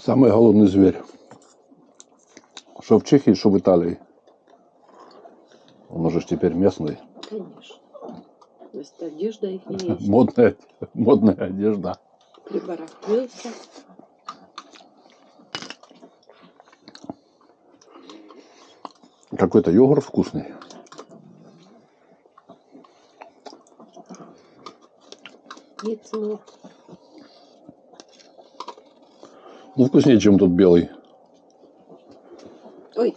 Самый голодный зверь. Что в Чехии, что в Италии. Он уже ж теперь местный. Конечно. То есть одежда их не есть. Модная одежда. Прибарахлился. Какой-то йогурт вкусный. Яйцо. Ну, вкуснее, чем тот белый. Ой,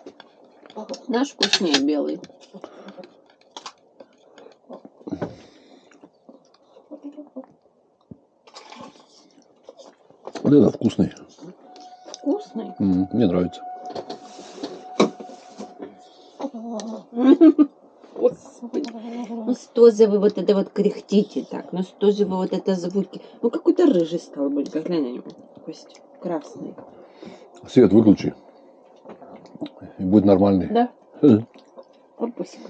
наш вкуснее белый. Вот это вкусный. Вкусный? Мне нравится. Господи. Ну что же вы вот это вот кряхтите так? Ну что же вы вот это звуки? Ну какой-то рыжий стал быть, как глянь на него. Кость красный. Свет выключи. И будет нормальный. Да? Опусика.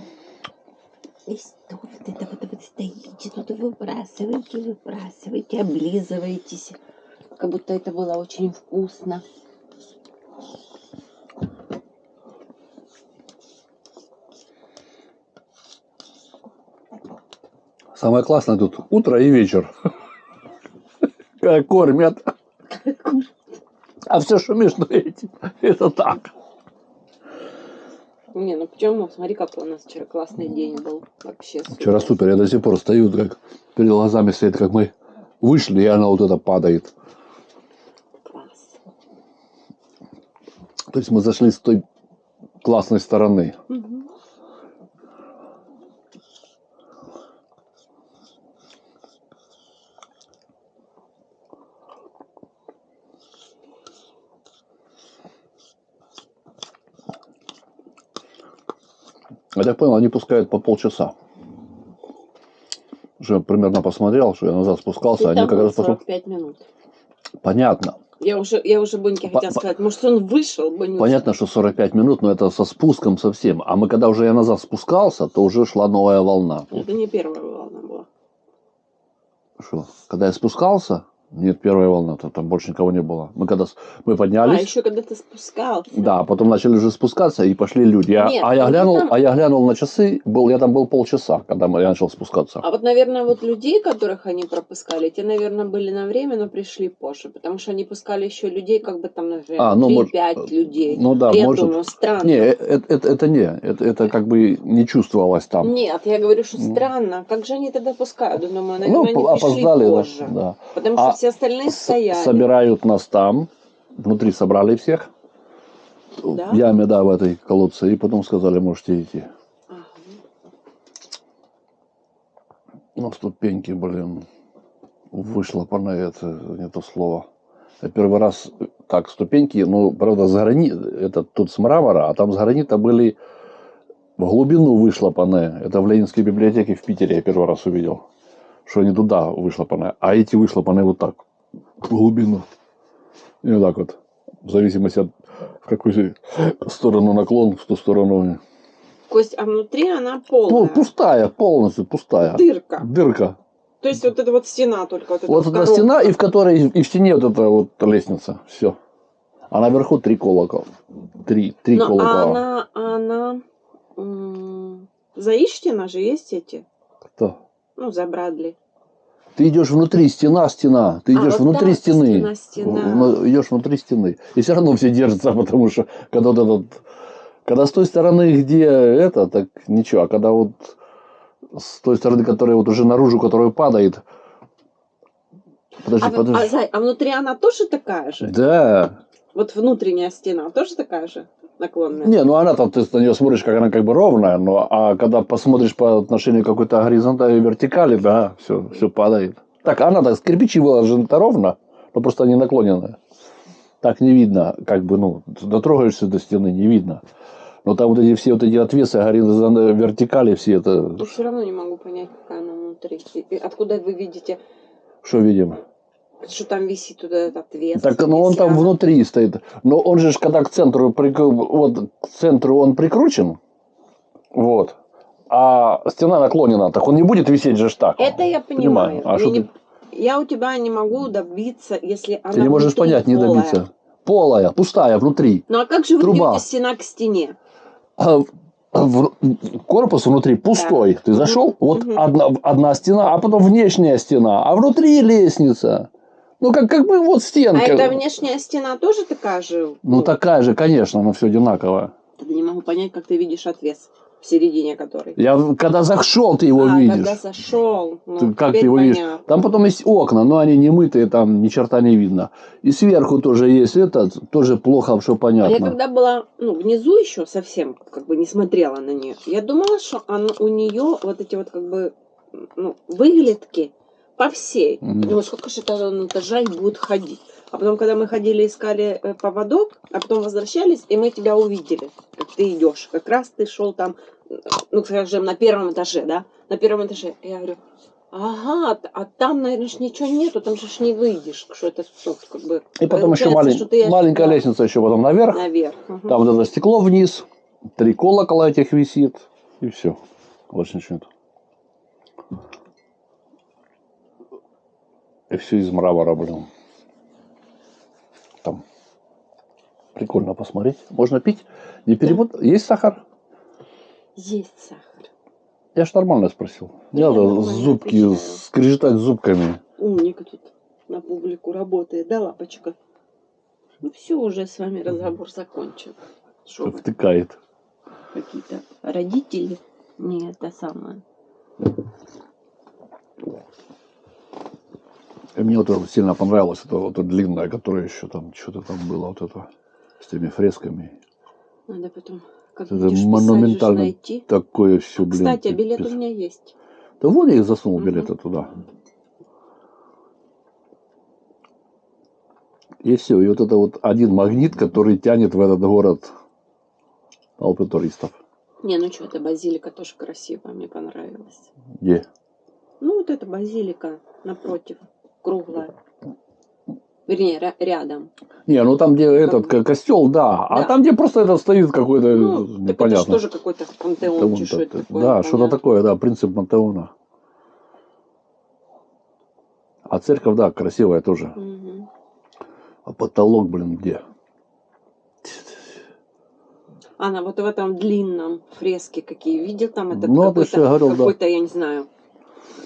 И что вот это вот стоите, тут выбрасываете, облизываетесь. Как будто это было очень вкусно. Самое классное тут утро и вечер. Кормят. А все, что между этим, это так. Не, ну почему? Смотри, какой у нас вчера классный день был. Вообще супер. Вчера супер. Я до сих пор стою, как перед глазами стоит, как мы вышли, и она вот это падает. Класс. То есть мы зашли с той классной стороны. Угу. Я так понял, они пускают по полчаса. Уже примерно посмотрел, что я назад спускался. Ты Они там как был раз пошел. 45 минут. Понятно. Я уже Боньке хотела сказать, может, он вышел, Бонюша. Понятно, что 45 минут, но это со спуском совсем. А мы когда уже я назад спускался, то уже шла новая волна. Это не первая волна была. Что? Когда я спускался, нет, первая волна, то там больше никого не было. Мы поднялись. А еще когда ты спускался. Да, потом начали уже спускаться, и пошли люди. Я глянул на часы, я там был полчаса, когда я начал спускаться. А вот, наверное, вот людей, которых они пропускали, те, наверное, были на время, но пришли позже. Потому что они пускали еще людей, как бы там, наверное, 3-5 людей. Ну да, я может. думаю, странно. Не, это как бы не чувствовалось там. Нет, я говорю, что странно. Как же они тогда пускают? Думаю, наверное, они пришли опоздали, позже. Да. Потому что все остальные стояли. Собирают нас там. Внутри собрали всех. Да? В яме, да, в этой колодце. И потом сказали, можете идти. Ага. Ну, ступеньки, блин. Вышло по это не то слово. Я первый раз так, ступеньки, ну, правда, это тут с мрамора, а там с гранита были в глубину вышлопаны. Это в Ленинской библиотеке в Питере я первый раз увидел. Что они туда вышлопаны. А эти вышлопаны вот так. В глубину. И вот так вот. В зависимости от в какую сторону наклон, в ту сторону. Кость, а внутри она полная? Пустая, полностью пустая. Дырка. То есть вот эта вот стена только. Вот эта стена, и в которой и в стене вот эта вот лестница. Все. А наверху 3 колокола. Три колокола. А она за Иштина же есть эти? Кто? Ну, за Брадли. Ты идешь внутри, стена. Ты идешь вот внутри стены. Стена. Идешь внутри стены. И все равно все держатся, потому что когда с той стороны, где это, так ничего. А когда вот с той стороны, которая вот уже наружу, которая падает. Подожди. А внутри она тоже такая же? Да. Вот внутренняя стена тоже такая же? Наклонная? Не, ну она там, ты на нее смотришь, как она как бы ровная, а когда посмотришь по отношению к какой-то горизонтали, вертикали, да, все падает. Так, она так, кирпичи выложены-то ровно, но просто они наклонены. Так не видно, как бы, дотрогаешься до стены, не видно. Но там вот эти отвесы, вертикали, все это... Но все равно не могу понять, какая она внутри. Откуда вы видите? Что видим? Что там висит туда этот отвес? Так, он там внутри стоит. Но он же, когда к центру он прикручен, вот, а стена наклонена, так он не будет висеть же так. Это я понимаю. А я у тебя не могу добиться, если она ты не можешь понять, полая. не добиться. полая, пустая внутри. Ну а как же вы Труба. идете стена к стене? Корпус внутри пустой. Ты зашел, вот Мгм. одна стена, а потом внешняя стена, а внутри лестница. Ну, как бы вот А стенка. эта внешняя стена тоже такая же? Ну, такая же, конечно, но все одинаково. Тогда не могу понять, как ты видишь отвес в середине которой. Когда зашел, ты его когда видишь. зашел, Ты, как ты его видишь? Там потом есть окна, но они не мытые, там ни черта не видно. И сверху тоже есть тоже плохо, что А понятно. я когда была внизу еще совсем, как бы не смотрела на нее, я думала, что у нее вот эти вот как бы выглядки по всей. Думаю, сколько же это этажей будет ходить. А потом, когда мы ходили, искали поводок, а потом возвращались, и мы тебя увидели, как ты идешь. Как раз ты шел там, ну, скажем, на первом этаже, да? На первом этаже. Я говорю, ага, а там, наверное, ж ничего нету, там же ж не выйдешь. Что это, как бы, И потом еще маленькая лестница еще потом наверх. Наверх. Угу. Там вот это стекло вниз, 3 колокола этих висит, и все. Больше ничего нет. И все из мрамора, блин. Там прикольно посмотреть. Можно пить. Не перепут... Да. Есть сахар? Есть сахар. Я ж нормально спросил. Не надо зубки скрежетать зубками. Умник тут на публику работает. Да, лапочка? Ну все, уже с вами разговор закончен. Что втыкает. Какие-то родители. Не это самое. И мне вот сильно понравилось это длинное, которое еще там что-то там было вот это с теми фресками. Надо потом как это монументально найти. Такое все, блин. Кстати, билет у меня есть. Да вот я их засунул билеты туда. И все. И вот это вот один магнит, который тянет в этот город толпы туристов. Не, ну что, эта базилика тоже красивая, мне понравилась. Где? Ну вот эта базилика напротив, круглая. Вернее, рядом. Не, ну там, где этот костел, да. А там, где просто это стоит какой-то непонятно. Так это же тоже какой-то пантеон. Да, что-то такое, да, принцип пантеона. А церковь, да, красивая тоже. Угу. А потолок, блин, где? Она вот в этом длинном фреске какие видел там это какой-то, я не знаю,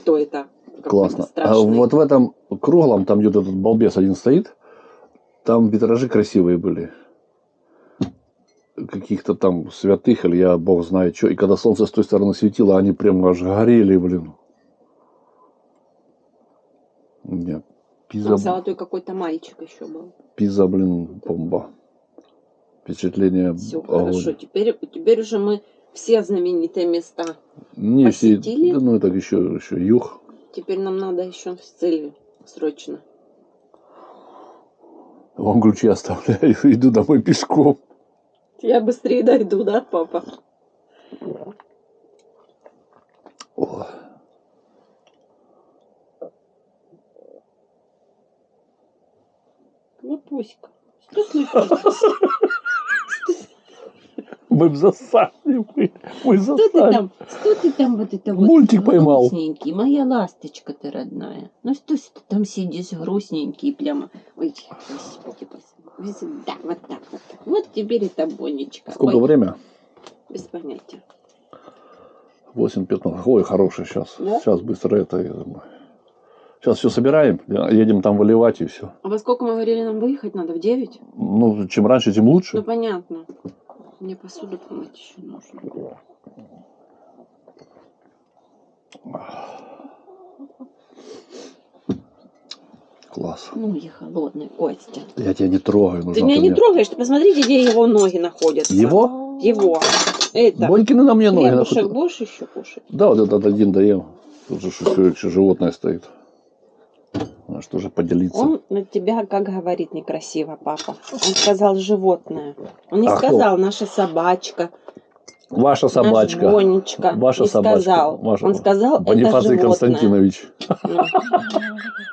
кто это. Классно. А вот в этом круглом, там где-то этот балбес один стоит, там витражи красивые были. Каких-то там святых, или я бог знает что. И когда солнце с той стороны светило, они прям аж горели, блин. Нет. Пиза... Золотой какой-то мальчик еще был. Пиза, блин, бомба. Впечатление. Все хорошо. Теперь уже мы все знаменитые места посетили. Да, ну это еще юг. Теперь нам надо еще с целью срочно. Вам ключи оставляю, иду домой пешком. Я быстрее дойду, да, папа? О. Лапуська, что случилось? Мы в засаде, мы засаде. Что ты там вот это вот? Мультик поймал. Грустненький, моя ласточка ты родная. Ну что ты там сидишь грустненький прямо. Ой, господи, да, вот так. Вот теперь это Бонечка. Сколько время? Без понятия. 8:15. Ой, хороший сейчас. Да? Сейчас быстро это. Сейчас все собираем, едем там выливать и все. А во сколько мы говорили, нам выехать надо? В 9? Ну, чем раньше, тем лучше. Ну, понятно. Мне посуду помыть еще нужно. Класс. Ну, я холодный, Костя. Я тебя не трогаю. Ты меня не трогаешь, ты посмотрите, где его ноги находятся. Его? Его. Это. Бонькины на мне ноги находятся. Хлебушек будешь еще кушать? Да, вот этот один доем. Тут же еще животное стоит. Надо тоже поделиться. Он на тебя, как говорит, некрасиво, папа. Он сказал животное. Он не сказал наша собачка. Ваша собачка. Наш Бонечка. Ваша не собачка. сказал. Ваша... Он сказал, Бонифаций это животное. Константинович.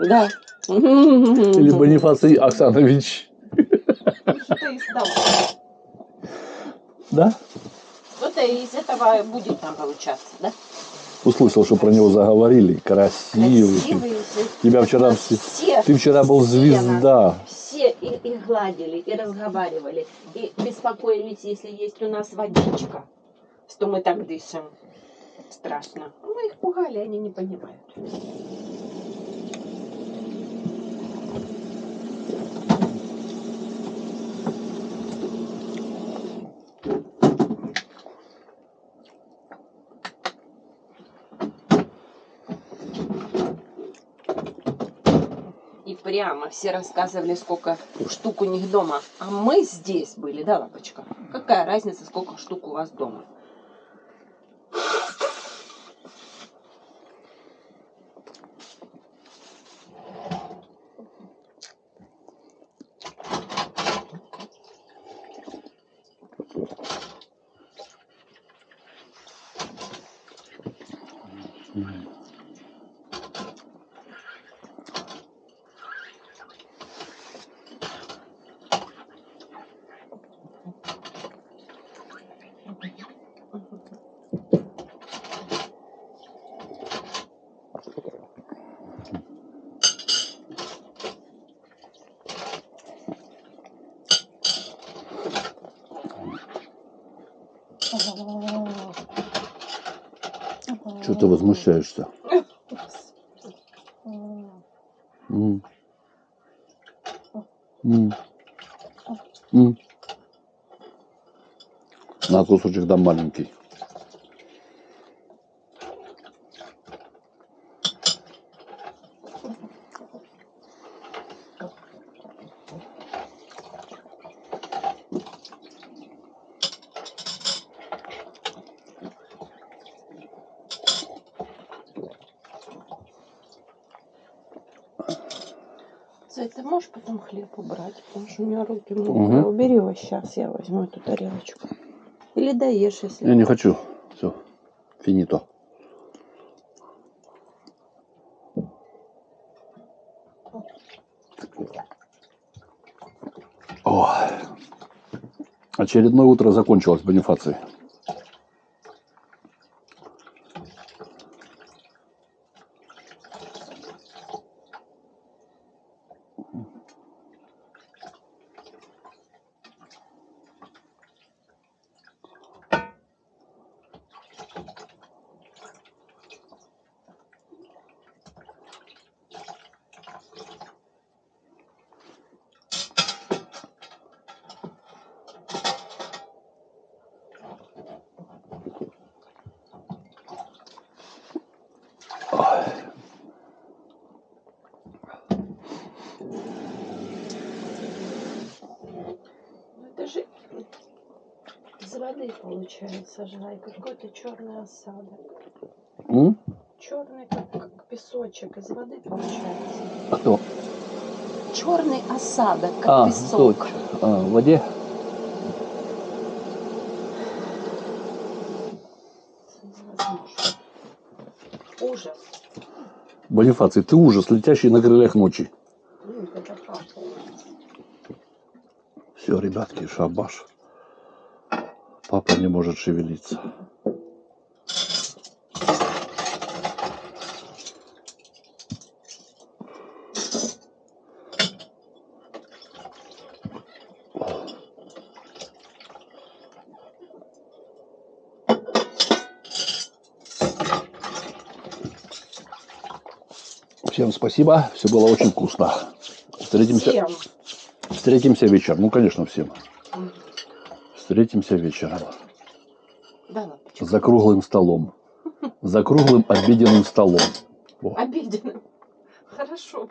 Да. Или Бонифаций Оксанович. Да? Вот из этого будет там получаться, да? Услышал, что про него заговорили. Красивый. Тебя вчера... Ты вчера был звезда. Все и гладили, и разговаривали, и беспокоились, если есть у нас водичка, что мы так дышим. Страшно. Мы их пугали, они не понимают. И прямо все рассказывали, сколько штук у них дома. А мы здесь были, да, Лапочка? Какая разница, сколько штук у вас дома? Что ты возмущаешься? На кусочек дам маленький. Зай, ты можешь потом хлеб убрать? Потому что у меня руки мокрые. Убери его сейчас, я возьму эту тарелочку. Или доешь, если... Я не хочу. Все. Финито. О. Очередное утро закончилось Бонифацией. Это же из воды получается, Жай. Какой-то черный осадок. Черный, как песочек, из воды получается. Кто? Черный осадок, как песок. Точно. В воде? Невозможно. Ужас. Бонифаций, ты ужас, летящий на крыльях ночи. Это папа. Все, ребятки, шабаш. Папа не может шевелиться. Всем спасибо, все было очень вкусно. Встретимся вечером. Ну, конечно, всем. Встретимся вечером. Да, за круглым столом. За круглым обеденным столом. Обеденным. Хорошо.